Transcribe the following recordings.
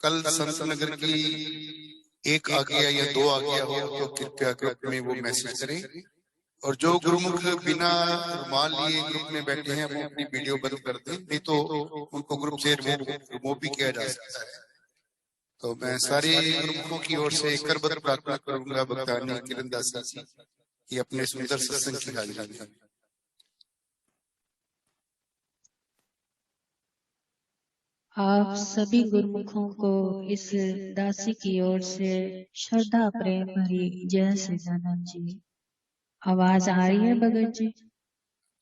कल संत नगर की एक आ गया या दो आ गया हो तो कृपया ग्रुप में वो मैसेज करें। और जो गुरुमुख बिना रुमाल लिए ग्रुप में बैठे हैं वो अपनी वीडियो बंद कर दें, नहीं तो उनको ग्रुप से रिमूव भी किया जा सकता है। तो मैं सारे गुरुमुखों की ओर से करबद्ध प्रार्थना करूंगा भक्तानी किरण दास जी की अपने सुंदर सत्संग की हाजिरी में। आप सभी गुरुमुखों को इस दासी की ओर से श्रद्धा प्रेम भरी जय सच्चिदानंद जी। आवाज आ रही है भगत जी?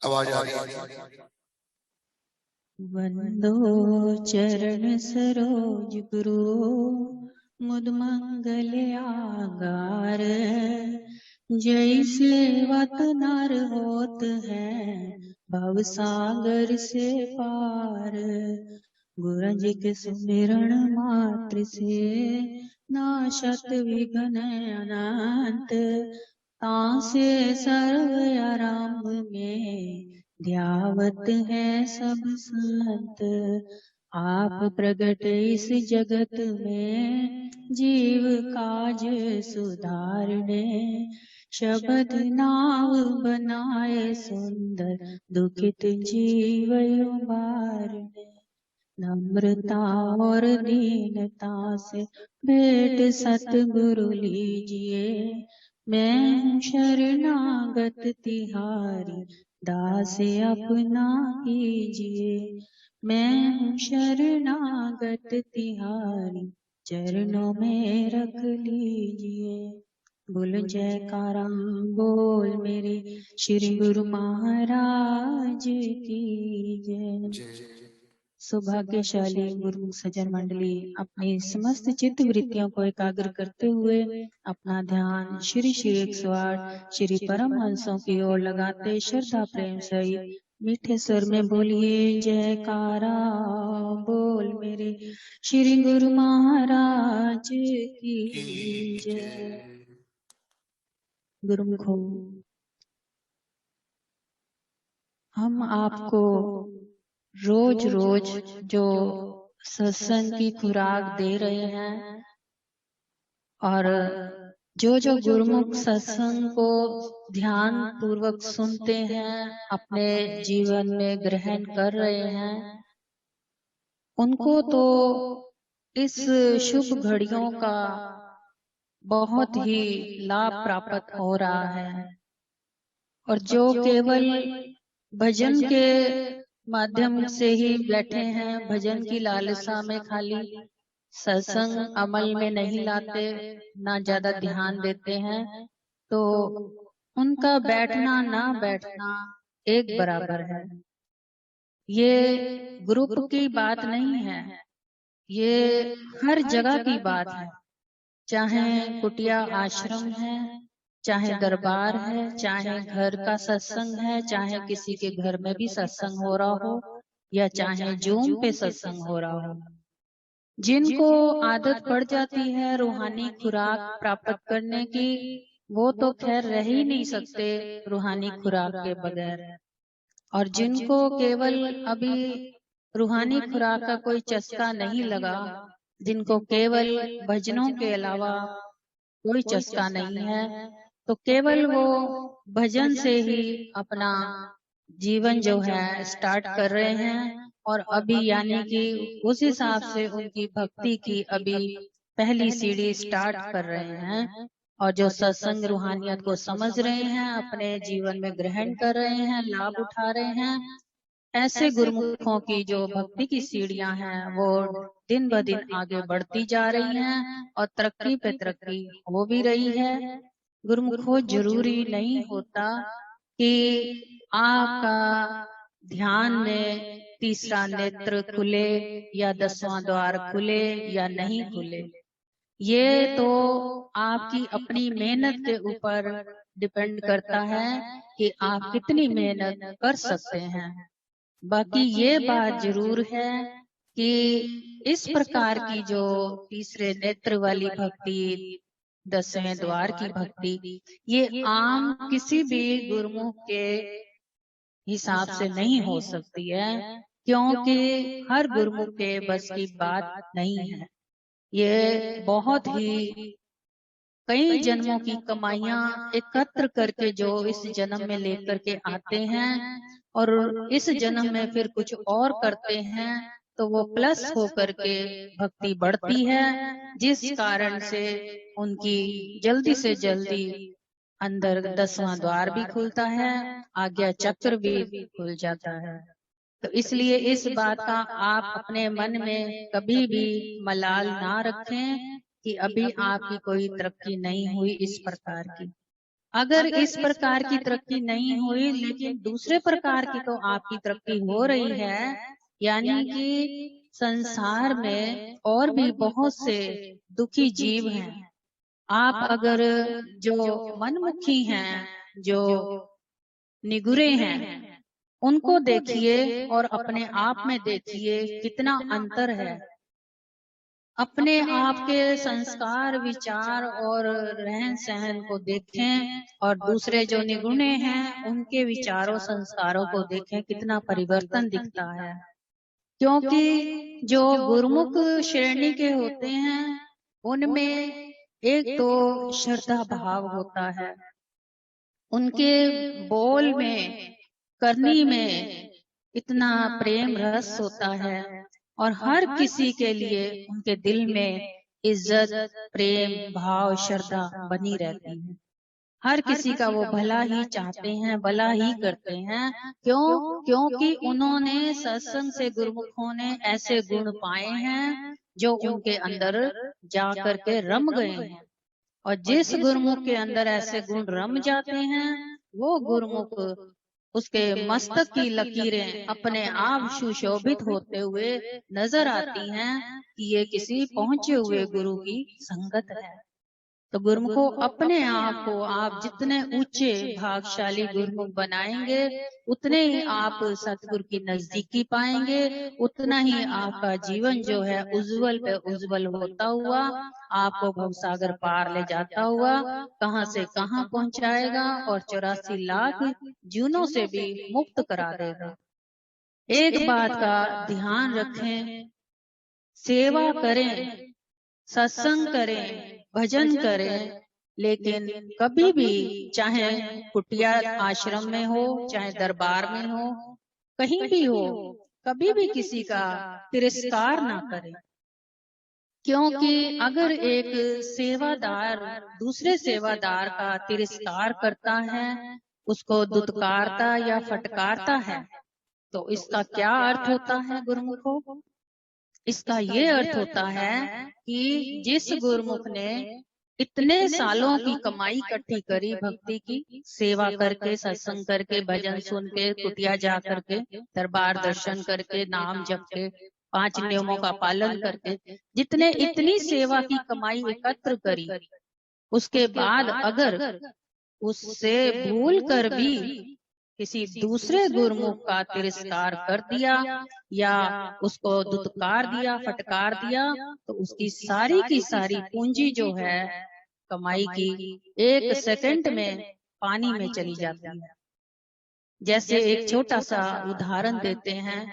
आवाज आ रही है। वंदो चरण सरोज गुरु मुद मंगल आगार, जैसे वत नर होत है भव सागर से पार। गुरु जी के सुमिरण मात्र से नाशत विघ्न अनंत, तासे सर्व आरंभ में ध्यावत है सब संत। आप प्रगट इस जगत में जीव काज सुधारने, शबद नाव बनाए सुंदर दुखित जीव उबारने। नम्रता और दीनता से भेंट सतगुरु लीजिए, मैं शरणागत तिहारी दास अपना कीजिए। मैं शरणागत तिहारी चरणों में रख लीजिए। बोल जयकारा बोल मेरे श्री गुरु महाराज की जय। सौभाग्यशाली गुरु सज्जन मंडली अपनी समस्त चित्त वृत्तियों को एकाग्र करते हुए अपना ध्यान श्री श्री 108 श्री परमहंसों की ओर लगाते श्रद्धा प्रेम सहित मीठे स्वर में बोलिए जयकारा बोल मेरे श्री गुरु महाराज की जय। गुरुमुखों, हम आपको रोज रोज जो सत्संग की खुराक दे रहे हैं और जो जो गुरुमुख सत्संग को ध्यान पूर्वक सुनते हैं, अपने जीवन में ग्रहण कर रहे हैं, उनको तो इस शुभ घड़ियों का बहुत ही लाभ प्राप्त हो रहा है। और जो केवल भजन के माध्यम से ही बैठे हैं, भजन की लालसा में खाली सत्संग अमल में नहीं लाते, ना ज्यादा ध्यान देते हैं, तो उनका बैठना ना बैठना एक बराबर है। ये ग्रुप की बात नहीं है, ये हर जगह की बात है। चाहे कुटिया आश्रम है, चाहे दरबार है, चाहे घर का सत्संग है, चाहे किसी के घर में भी सत्संग हो रहा हो, या चाहे जूम पे सत्संग हो रहा हो, जिनको आदत पड़ जाती है रूहानी खुराक प्राप्त करने की, वो तो खैर रह ही नहीं सकते रूहानी खुराक के बगैर। और जिनको केवल अभी रूहानी खुराक का कोई चस्का नहीं लगा, जिनको केवल भजनों के अलावा कोई चस्का नहीं है, तो केवल वो भजन से ही अपना जीवन जो है स्टार्ट कर रहे हैं। और अभी यानी कि उस हिसाब से उनकी भक्ति की अभी पहली सीढ़ी स्टार्ट कर रहे हैं। और जो सत्संग रूहानियत को समझ रहे हैं, अपने जीवन में ग्रहण कर रहे हैं, लाभ उठा रहे हैं, ऐसे गुरुमुखों की जो भक्ति की सीढ़ियां हैं वो दिन ब दिन आगे बढ़ती जा रही हैं और तरक्की पे तरक्की हो भी रही है। गुरुमुखों, जरूरी नहीं होता कि आपका ध्यान में तीसरा नेत्र खुले या 10वां द्वार खुले या नहीं खुले, ये तो आपकी अपनी मेहनत के ऊपर डिपेंड करता है कि आप कितनी मेहनत कर सकते हैं। बाकी ये बात जरूर है कि इस प्रकार की जो तीसरे नेत्र वाली भक्ति, 10वें द्वार की भक्ति, ये आम किसी भी गुरुमुख के हिसाब से नहीं हो सकती है, क्योंकि हर गुरुमुख के बस की बात नहीं है। ये बहुत ही कई जन्मों की कमाइयां एकत्र करके जो इस जन्म में लेकर के आते हैं और इस जन्म में फिर कुछ और करते हैं, तो वो प्लस होकर के भक्ति बढ़ती है, जिस कारण से उनकी जल्दी से जल्दी अंदर 10वां द्वार भी खुलता है, आज्ञा चक्र भी खुल जाता है। तो इसलिए इस बात का आप अपने मन में कभी भी मलाल ना रखें कि अभी आपकी कोई तरक्की नहीं हुई इस प्रकार की। अगर इस प्रकार की तरक्की नहीं हुई, लेकिन दूसरे प्रकार की तो आपकी तरक्की हो रही है, यानी कि संसार में और भी बहुत से दुखी जीव हैं। आप अगर जो मनमुखी हैं, जो निगुरे हैं, उनको देखिए और अपने आप में देखिए कितना अंतर है। अपने आप के संस्कार, विचार और रहन सहन को देखें और दूसरे जो निगुणे हैं उनके विचारों, संस्कारों को देखें, कितना परिवर्तन दिखता है। क्योंकि जो गुरुमुख श्रेणी के होते हैं उनमें एक तो श्रद्धा भाव होता है, उनके बोल में, करनी में इतना प्रेम रस होता है और हर किसी के लिए उनके दिल में इज्जत, प्रेम, भाव, श्रद्धा बनी रहती है। हर किसी का वो भला ही चाहते हैं, भला ही करते हैं। क्यों? क्योंकि उन्होंने सत्संग से, गुरुमुखों ने ऐसे गुण पाए हैं जो उनके अंदर जा करके रम गए हैं। और जिस गुरुमुख के अंदर ऐसे गुण रम जाते हैं, वो गुरुमुख, उसके मस्तक की लकीरें अपने आप सुशोभित होते हुए नजर आती हैं कि ये किसी पहुंचे हुए गुरु की संगत है। तो गुरुमुखों, अपने आप को आप जितने ऊंचे भागशाली गुरुमुख बनाएंगे, उतने ही आप सतगुरु की नजदीकी पाएंगे, उतना ही आपका जीवन जो है उज्जवल पे उज्जवल होता हुआ आपको भवसागर पार ले जाता हुआ कहां से कहां पहुंचाएगा और 84 लाख जीवनों से भी मुक्त करा देगा। एक बात का ध्यान रखें, सेवा करें, सत्संग करें, भजन करें, लेकिन कभी भी, चाहे कुटिया आश्रम में हो, चाहे दरबार में हो, कहीं भी हो, कभी भी किसी का तिरस्कार ना करें। क्योंकि अगर एक सेवादार दूसरे सेवादार का तिरस्कार करता है, उसको दुत्कारता या फटकारता है, तो इसका क्या अर्थ होता है गुरुमुखों? इसका ये अर्थ होता है कि जिस गुरुमुख ने इतने सालों की कमाई इकट्ठी करी, भक्ति की सेवा करके, सत्संग करके, भजन सुन के, कुटिया जा करके, दरबार दर्शन करके, नाम जप के, 5 नियमों का पालन करके, जितने इतनी सेवा की कमाई एकत्र करी, उसके बाद अगर उससे भूल कर भी किसी दूसरे गुरुमुख का तिरस्कार कर दिया या उसको दुत्कार दिया, फटकार दिया, तो उसकी सारी की सारी पूंजी जो है कमाई की, 1 सेकंड में पानी में चली जाती है। जैसे एक छोटा सा उदाहरण देते हैं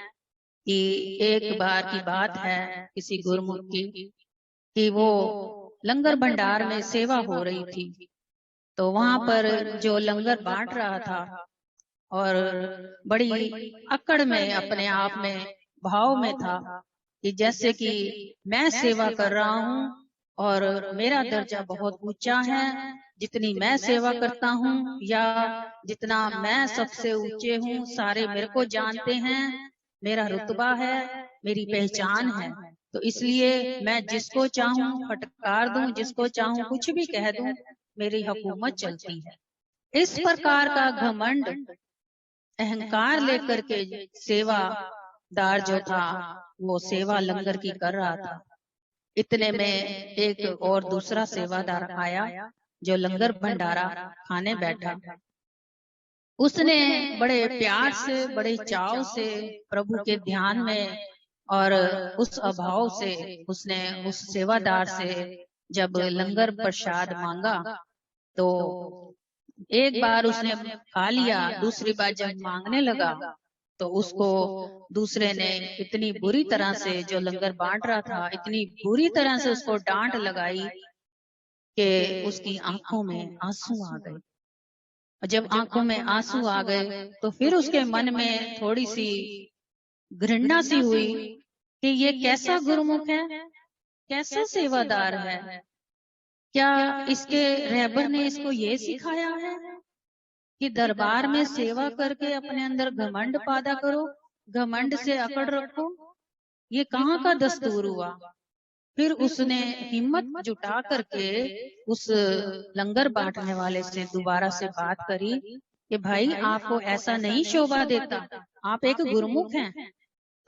कि एक बार की बात है किसी गुरुमुख की कि वो लंगर भंडार में सेवा हो रही थी। तो वहां पर जो लंगर बांट रहा था और बड़ी अकड़ में, अपने आप में, भाव में था कि जैसे कि मैं सेवा कर रहा हूँ और मेरा दर्जा बहुत ऊंचा है, जितनी मैं सेवा करता हूँ या जितना मैं सबसे ऊंचे हूँ, सारे मेरे को जानते हैं, मेरा रुतबा है, मेरी पहचान है, तो इसलिए मैं जिसको चाहूं फटकार दूं, जिसको चाहूं कुछ भी कह दूं, मेरी हुकूमत चलती है। इस प्रकार का घमंड, अहंकार लेकर के सेवादार जो था वो सेवा लंगर की कर रहा था। इतने में एक और दूसरा सेवादार आया जो लंगर भंडारा खाने बैठा। उसने बड़े प्यार से, बड़े चाव से प्रभु के ध्यान में और उस अभाव से उसने उस सेवादार से जब लंगर प्रसाद मांगा, तो एक बार उसने खा लिया, दूसरी बार जब मांगने लगा तो उसको दूसरे ने इतनी बुरी तरह से, जो लंगर बांट रहा था, इतनी बुरी तरह से उसको डांट लगाई कि उसकी आंखों में आंसू आ गए। और जब आंखों में आंसू आ गए तो फिर उसके मन में थोड़ी सी घृणा सी हुई कि ये कैसा गुरुमुख है, कैसा सेवादार है, क्या इसके रहबर ने इसको ये सिखाया है कि दरबार में सेवा करके अपने अंदर घमंड पैदा करो, घमंड से अकड़ रखो। ये कहाँ का दस्तूर हुआ। फिर उसने हिम्मत जुटा करके उस लंगर बांटने वाले से दोबारा से बात करी कि भाई आपको ऐसा नहीं शोभा देता, आप एक गुरुमुख हैं,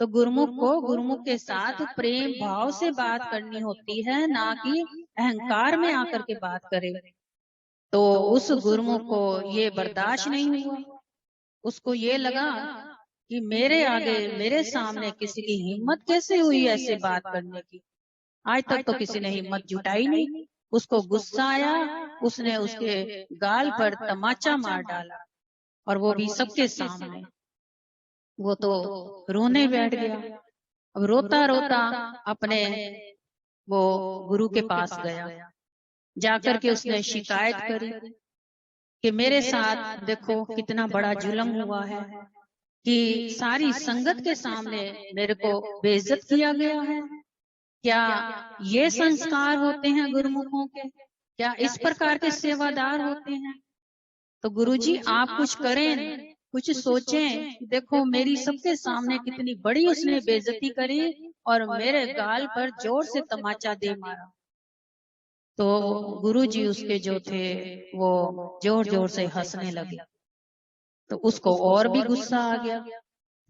तो गुरुमुख को गुरुमुख के साथ प्रेम भाव से बात करनी होती है, ना कि अहंकार में आकर के बात करे। तो उस गुरुमुख को ये बर्दाश्त नहीं हुआ। उसको ये लगा कि मेरे आगे, मेरे सामने किसी की हिम्मत कैसे हुई ऐसे बात करने की। आज तक तो किसी ने हिम्मत जुटाई नहीं। उसको गुस्सा आया, उसने उसके गाल पर तमाचा मार डाला, और वो भी सबके सामने। वो तो रोने बैठ गया। अब रोता रोता अपने वो गुरु के पास गया। जाकर के उसने शिकायत करी कि मेरे साथ देखो कितना बड़ा जुल्म हुआ है, कि सारी संगत के सामने मेरे को बेइज्जत किया गया है। क्या ये संस्कार होते हैं गुरुमुखों के? क्या इस प्रकार के सेवादार होते हैं? तो गुरुजी आप कुछ करें, कुछ सोचें। देखो मेरी सबके सामने कितनी बड़ी उसने बेइज्जती करी और मेरे गाल पर जोर से तमाचा दे मारा। तो गुरुजी उसके जो थे वो जोर जोर से हंसने लगे। तो उसको और भी गुस्सा आ गया।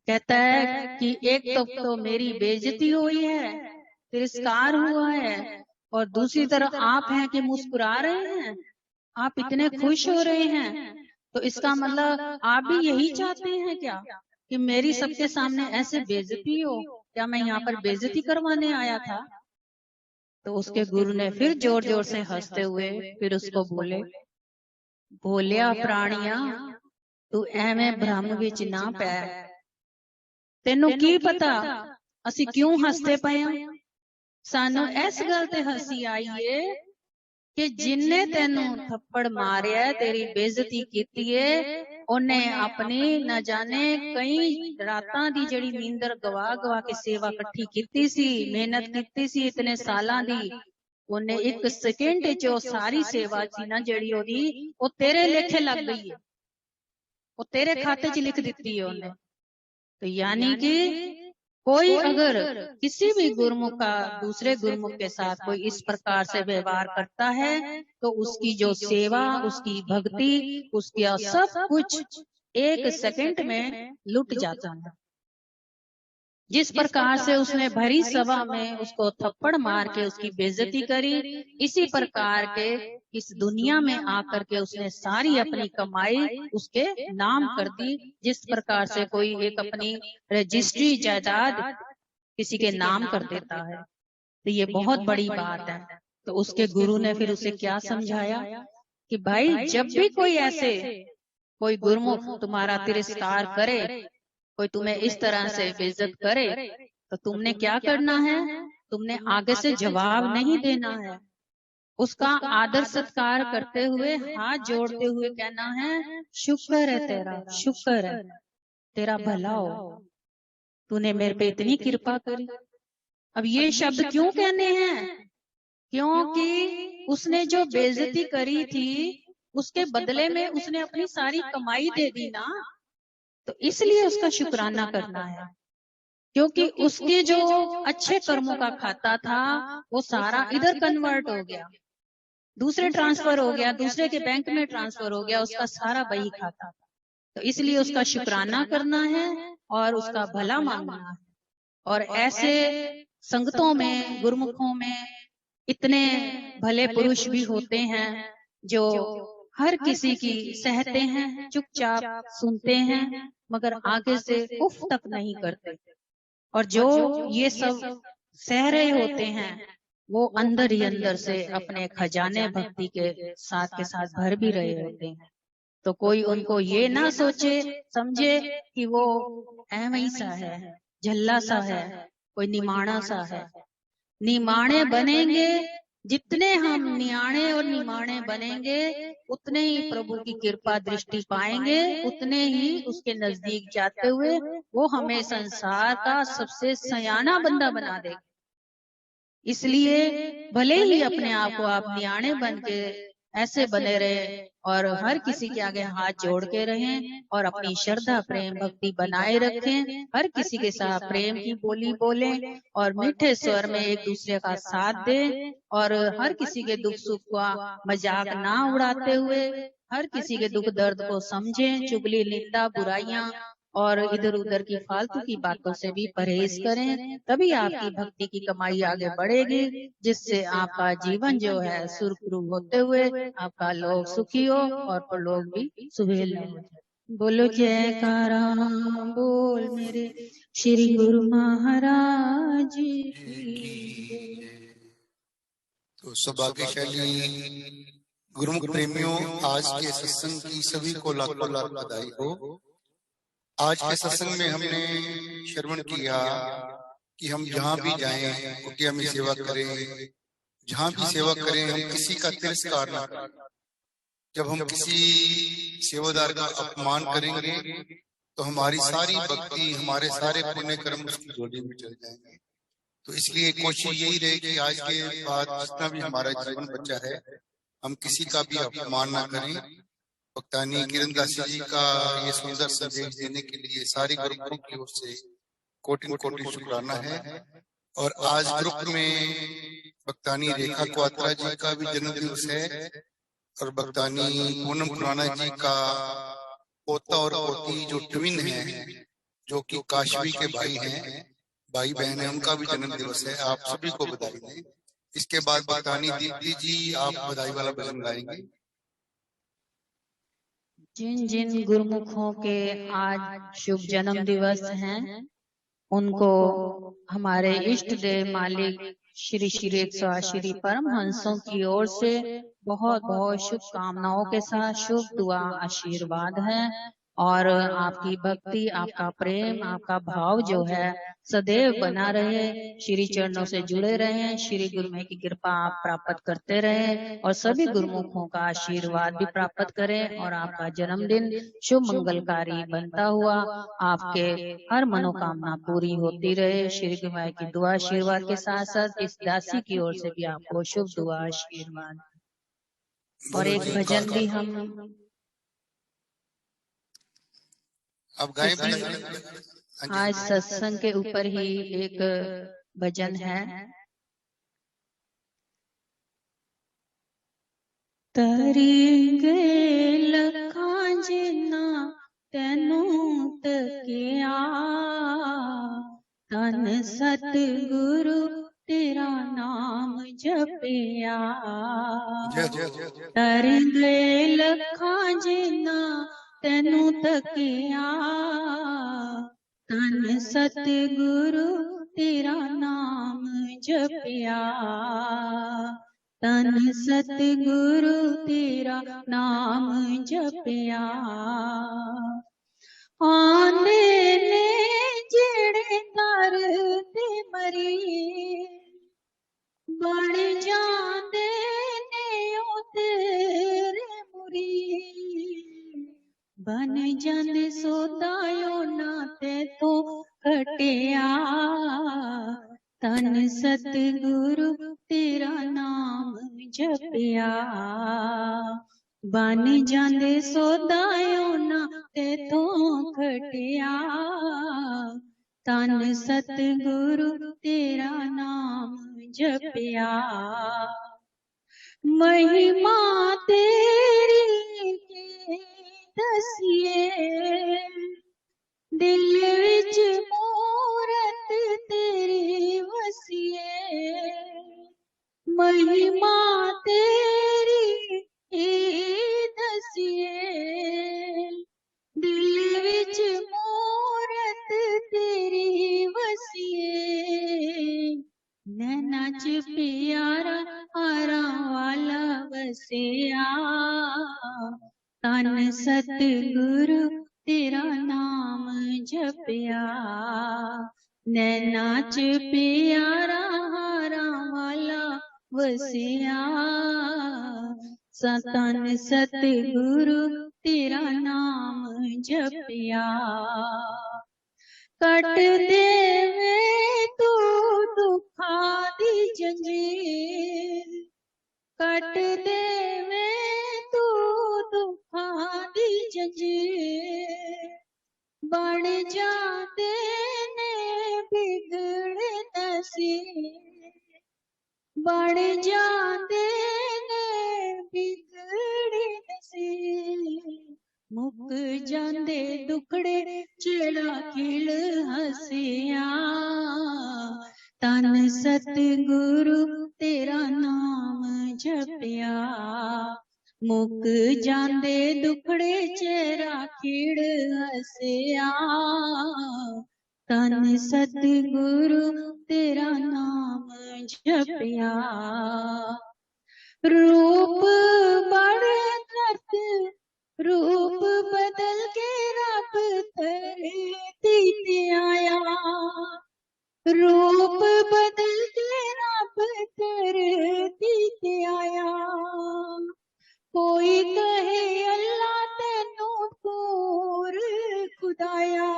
कहता है कि एक तो मेरी बेइज्जती हुई है, तिरस्कार हुआ है, और दूसरी तरफ आप हैं कि मुस्कुरा रहे हैं, आप इतने खुश हो रहे हैं। तो इसका मतलब आप भी यही चाहते हैं क्या कि मेरी सबके सामने ऐसे बेइज्जती हो? क्या मैं यहाँ पर बेइज्जती करवाने आया था? तो उसके गुरु ने फिर जोर जोर से हंसते हुए फिर उसको बोले, भोलिया प्राणिया, तू ਐਵੇਂ भ्रम विच ना पै। तेनू की पता ਅਸੀਂ क्यों हंसते पे हैं? सानू इस गल ते हंसी आई है कि जिन्ने तेनू थप्पड़ मारिया, तेरी बेइज्जती कीती है, ओने अपनी न जाने कई रातां दी जड़ी नींदर गवा गवा के सेवा इकट्ठी कीती सी, मेहनत कीती सी इतने सालां दी, ओने एक सेकंड च ओ सारी सेवा सी ना जड़ी ओदी ओ तेरे लेखे लग गई है, वो तेरे खाते च लिख दिती है ओने। तो यानी कि कोई अगर किसी भी गुरुमुख का दूसरे गुरुमुख के साथ कोई इस प्रकार से व्यवहार करता है तो उसकी जो सेवा, उसकी भक्ति, उसका सब कुछ एक सेकंड में लुट जाता है। जिस प्रकार से उसने भरी सभा में उसको थप्पड़ मार के उसकी बेइज्जती करी, इसी प्रकार के इस दुनिया में आकर के उसने सारी अपनी कमाई उसके नाम कर दी। जिस प्रकार से कोई एक अपनी रजिस्ट्री जायदाद किसी के नाम कर देता है, तो ये बहुत बड़ी बात है। तो उसके गुरु ने फिर उसे क्या समझाया कि भाई जब भी कोई ऐसे कोई गुरुमुख तुम्हारा तिरस्कार करे, कोई तुम्हें इस तरह से बेइज्जत करे, तो तुमने क्या करना है? तुमने आगे से जवाब नहीं देना है। उसका आदर सत्कार करते हुए, हाथ जोड़ते हुए कहना है, शुक्र है तेरा, शुक्र है तेरा भला हो, तूने मेरे पे इतनी कृपा करी। अब ये शब्द क्यों कहने हैं? क्योंकि उसने जो बेइज्जती करी थी उसके बदले में उसने अपनी सारी कमाई दे दी ना, तो इसलिए उसका शुक्राना करना है। क्योंकि उसके जो अच्छे कर्मों का खाता था वो सारा इधर कन्वर्ट हो गया, दूसरे ट्रांसफर हो गया, दूसरे के बैंक में ट्रांसफर हो गया, उसका सारा बही खाता। तो इसलिए उसका शुक्राना करना है और उसका भला मांगना है। और ऐसे संगतों में, गुरुमुखों में इतने भले पुरुष भी होते हैं जो हर किसी की सहते हैं, चुपचाप सुनते हैं, मगर आगे से उफ तक नहीं करते। और जो ये सब सह रहे होते हैं वो अंदर ही अंदर से अपने खजाने भक्ति के साथ भर भी रहे होते हैं। तो कोई उनको ये ना सोचे समझे कि वो ऐवहीं सा है, झल्ला सा है, कोई निमाणा सा है। निमाणे बनेंगे, जितने हम नियाणे और निमाणे बनेंगे उतने ही प्रभु की कृपा दृष्टि पाएंगे, उतने ही उसके नजदीक जाते हुए वो हमें संसार का सबसे सयाना बंदा बना देगा। इसलिए भले ही अपने आप को आप नियाणे बन के ऐसे बने रहे और हर किसी के आगे हाथ जोड़ के रहें और अपनी श्रद्धा प्रेम भक्ति बनाए रखें, हर किसी के साथ प्रेम की बोली बोलें और मीठे स्वर में एक दूसरे का साथ दें और हर किसी के दुख सुख का मजाक ना उड़ाते हुए हर किसी के दुख दर्द को समझें, चुगली निंदा बुराइयां और इधर उधर की फालतू की बातों से भी परहेज करें, तभी आपकी भक्ति की कमाई आगे बढ़ेगी, जिससे आपका जीवन जो है सुरक्षित होते हुए आपका लोग सुखी हो और लोग भी सुहेल हो जाए। बोलो जयकारा बोल मेरे श्री गुरु महाराज की। तो सौभाग्यशाली गुरुमुख प्रेमियों, आज के सत्संग की सभी को लाखों लाख बधाई हो। आज के सत्संग में हमने श्रवण किया कि हम जहाँ भी जाएं, कुटिया में सेवा करें, जहाँ भी सेवा करें, हम किसी का तिरस्कार ना करें। जब हम किसी सेवादार का अपमान करेंगे तो हमारी सारी भक्ति, हमारे सारे पुण्य कर्म उसकी झोली में चल जाएंगे। तो इसलिए कोशिश यही रहे कि आज के बाद जितना भी हमारा जीवन बचा है, हम किसी का भी अपमान ना करें। भक्तानी किरण दासी जी का ये सुंदर संदेश देने के लिए सारी गुरुओं की ओर से कोटि कोटि शुक्राना है। और आज ग्रुप में भक्तानी रेखा क्वात्रा जी का भी जन्म दिवस है और भक्तानी पूनम खुराना जी का पोता और पोती जो ट्विन है, जो कि काशवी के भाई हैं, भाई बहन है, उनका भी जन्म दिवस है। आप सभी को बधाई दें। इसके बाद भक्तानी दीप्ति जी आप बधाई वाला भजन गाएंगे। जिन जिन गुरुमुखों के आज शुभ जन्म दिवस हैं, उनको हमारे इष्ट देव मालिक श्री श्री 108 श्री परमहंसों की ओर से बहुत बहुत शुभकामनाओं के साथ शुभ दुआ आशीर्वाद है और आपकी भक्ति, आपका प्रेम, आपका भाव जो है सदैव बना रहे, श्री चरणों से जुड़े रहें, श्री गुरुमें की कृपा आप प्राप्त करते रहें और सभी गुरुमुखों का आशीर्वाद भी प्राप्त करें और आपका जन्मदिन शुभ मंगलकारी बनता हुआ आपके हर मनोकामना पूरी होती रहे। श्री गुरुमें की दुआ आशीर्वाद के साथ साथ इस दासी की ओर से भी आपको शुभ दुआ आशीर्वाद। और एक भजन भी हम अब गाएं। आज सत्संग के ऊपर ही एक भजन है। तरी गए लखां जिन्ना तेनू तकिया, तन सतगुरु तेरा नाम जपिया। तरी गए लखां जिन्ना तेनू तकिया, तन सतगुरु तेरा नाम जपिया, तन सतगुरु तेरा नाम जपिया। आंदे ने जेड़े दर ते मरी, बण जांदे ने ओ तेरे मुरी, बन जांदे सोदायो ना ते तो कटिया, तन सतगुरु तेरा नाम जपिया। बन जांदे सोदायो ना ते तो कटिया, तन सतगुरु तेरा नाम जपिया। महिमा तेरी की दसिए, दिल विच मूरत तेरी वसिए। महिमा तेरी दसिए, दिल विच मूरत तेरी वसिए। नैना च प्यारा हारा वाला वसिया, तन सतगुरु तेरा नाम जपया, नैना च प्यारा हारा वाला वसिया। तन सतगुरु तेरा नाम जपया, कट देवे तू दुखा दी जंजीर, कट देवे तू दुखा दी जंजीर, बन जाते ने बिगड़े नसीब, बन जाते ने बिगड़े नसीब, मुक जांदे दुखड़े चेड़ा खिल हसिया। तन सतगुरु तेरा नाम जपया, मुक जांदे दुखड़े चेड़ा खिल हसिया। तन सतगुरु तेरा नाम जपया, रूप बड़े करत रूप बदल के रब धरती ते आया, रूप बदल के रब धरती ते आया। कोई कहे अल्लाह तेनू दूर खुदाया,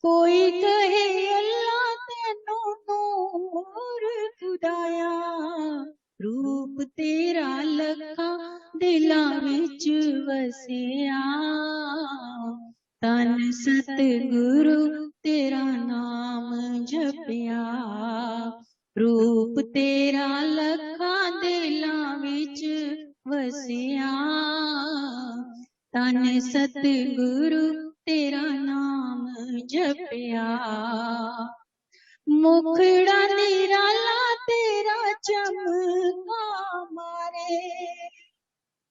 कोई कहे अल्लाह तेनू नूर खुदाया। रूप तेरा लखा दिला विच वसिया, तन सतगुरु तेरा नाम जपया, रूप तेरा लखा दिला विच वसिया। तन सतगुरु तेरा नाम जपया, मुखड़ा निराला तेरा चमका मारे,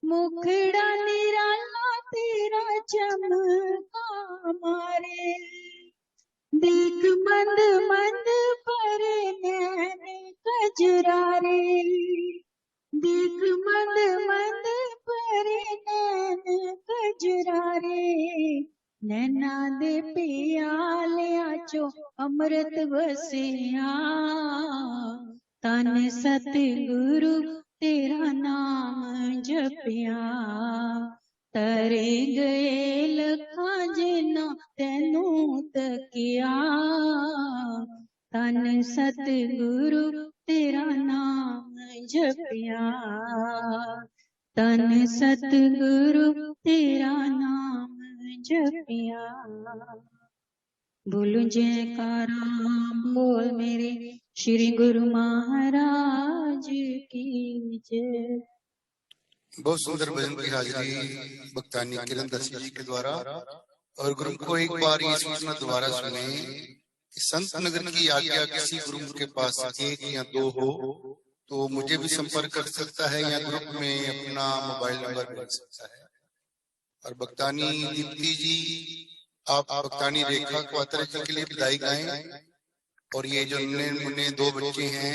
मुखड़ा निराला तेरा चमका मारे। देख मंद मंद पर नैन कजरारे, देख मंद मंद पर नैन कजरारे। नैना दे प्यालिया चो अमृत वसिया, तन सतगुरु तेरा नाम जपया। तरे गए लखा जिन्ना तेनू तकिया, तन सतगुरु तेरा नाम जपया, तन सतगुरु तेरा नाम जपया। बोलूं जयकारा बोल मेरे श्री गुरु महाराज की जय। बहुत सुंदर भजन की हाजिरी भक्तानी किरण दासी जी के द्वारा। और गुरु को एक बार ये सूचना दोबारा सुने कि संत नगर की आज्ञा किसी गुरु के पास एक या दो हो तो मुझे भी संपर्क कर सकता है या ग्रुप में अपना मोबाइल नंबर भेज सकता है। और भक्तानी दीप्ति जी, आप भक्तानी रेखा क्वात्र जी के लिए बधाई गाएं। और ये जो मुन्ने दो बच्चे हैं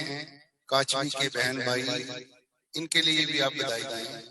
काचमी के बहन भाई, इनके लिए भी आप बधाई गाएं।